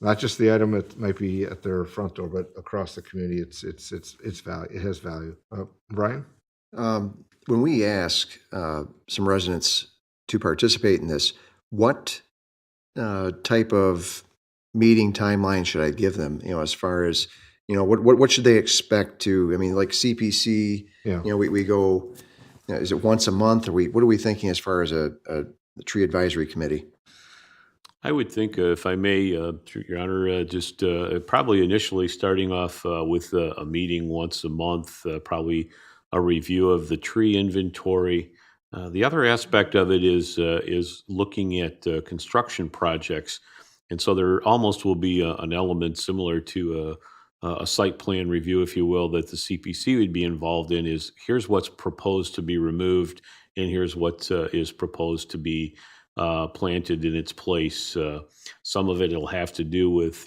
not just the item that might be at their front door, but across the community. It's value. It has value. Brian? When we ask some residents to participate in this, what type of meeting timeline should I give them? As far as what should they expect to? I mean, like CPC. Yeah. We go. Is it once a month? What are we thinking as far as a tree advisory committee? I would think, if I may, through your honor, just probably initially starting off with a meeting once a month, probably a review of the tree inventory. The other aspect of it is looking at construction projects. And so there almost will be an element similar to a site plan review, if you will, that the CPC would be involved in. Is here's what's proposed to be removed, and here's what is proposed to be planted in its place. Some of it will have to do with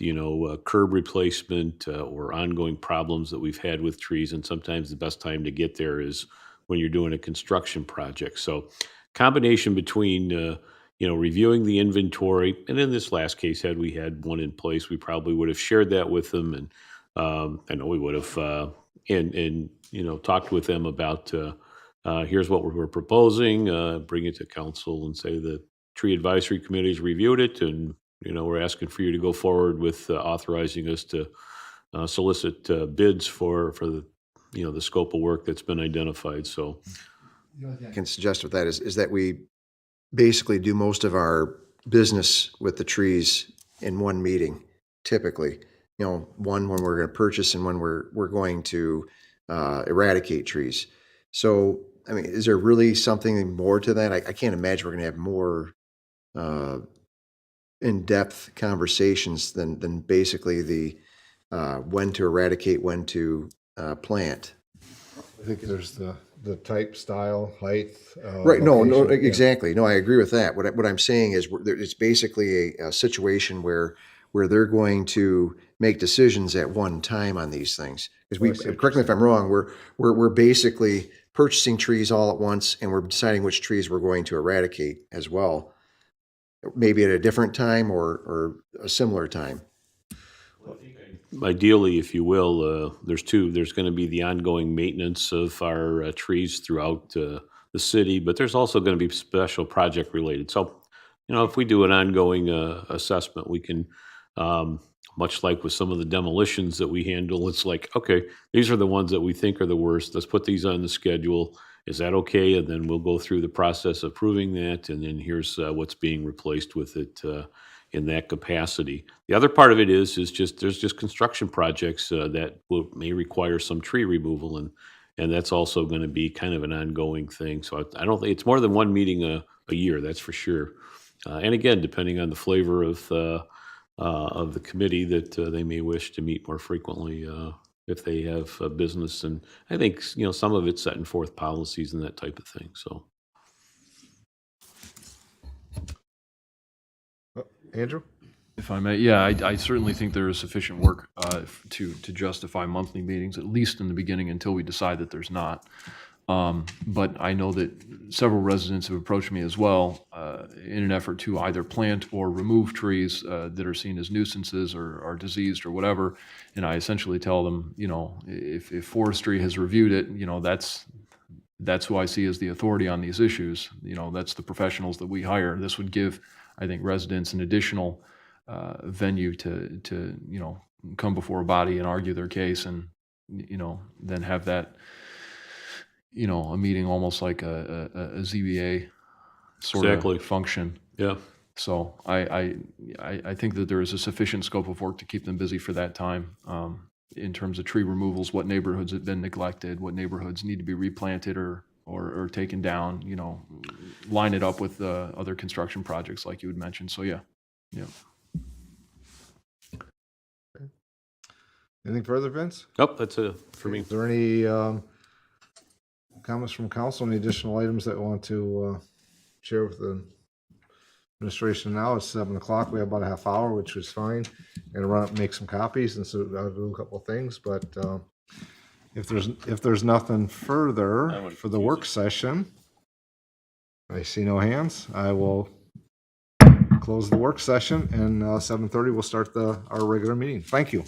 curb replacement or ongoing problems that we've had with trees, and sometimes the best time to get there is when you're doing a construction project. So combination between reviewing the inventory, and in this last case, had we had one in place, we probably would have shared that with them, and I know we would have and talked with them about here's what we're proposing, bring it to council and say the tree advisory committee's reviewed it, and we're asking for you to go forward with authorizing us to solicit bids for the scope of work that's been identified. So I can suggest with that is that we basically do most of our business with the trees in one meeting, typically. One when we're going to purchase and when we're going to eradicate trees. So, I mean, is there really something more to that? I can't imagine we're going to have more in-depth conversations than basically the when to eradicate, when to plant. I think there's the type, style, height. Right. No, location. Yeah. exactly. No, I agree with that. What I'm saying is it's basically a situation where they're going to make decisions at one time on these things. Because correct me if I'm wrong, we're basically purchasing trees all at once, and we're deciding which trees we're going to eradicate as well. Maybe at a different time or a similar time. ideally, if you will, there's going to be the ongoing maintenance of our trees throughout the city, but there's also going to be special project related. So, if we do an ongoing assessment, we can, much like with some of the demolitions that we handle, it's like, okay, these are the ones that we think are the worst. Let's put these on the schedule. Is that okay? And then we'll go through the process of proving that. And then here's what's being replaced with it in that capacity. The other part of it is there's just construction projects that may require some tree removal, and that's also going to be kind of an ongoing thing. So I don't think it's more than one meeting a year, that's for sure. And again, depending on the flavor of the committee, that they may wish to meet more frequently if they have business. And I think some of it's setting forth policies and that type of thing. So, Andrew? If I may, yeah, I certainly think there is sufficient work to justify monthly meetings, at least in the beginning, until we decide that there's not. But I know that several residents have approached me as well in an effort to either plant or remove trees that are seen as nuisances or are diseased or whatever. And I essentially tell them, if forestry has reviewed it, that's who I see as the authority on these issues. That's the professionals that we hire. This would give, I think, residents an additional venue to come before a body and argue their case, and then have that a meeting almost like a ZBA sort Exactly. of function. Yeah. So I think that there is a sufficient scope of work to keep them busy for that time. In terms of tree removals, what neighborhoods have been neglected, what neighborhoods need to be replanted or taken down, you know, line it up with other construction projects like you had mentioned. So yeah. Anything further, Vince? Nope, that's it for me. Is there any comments from council, any additional items that want to share with the administration now? It's 7 o'clock. We have about a half hour, which is fine. Gonna run up and make some copies, and so I'll do a couple of things. But if there's nothing further for the work session, I see no hands. I will close the work session, and 7:30 we'll start our regular meeting. Thank you.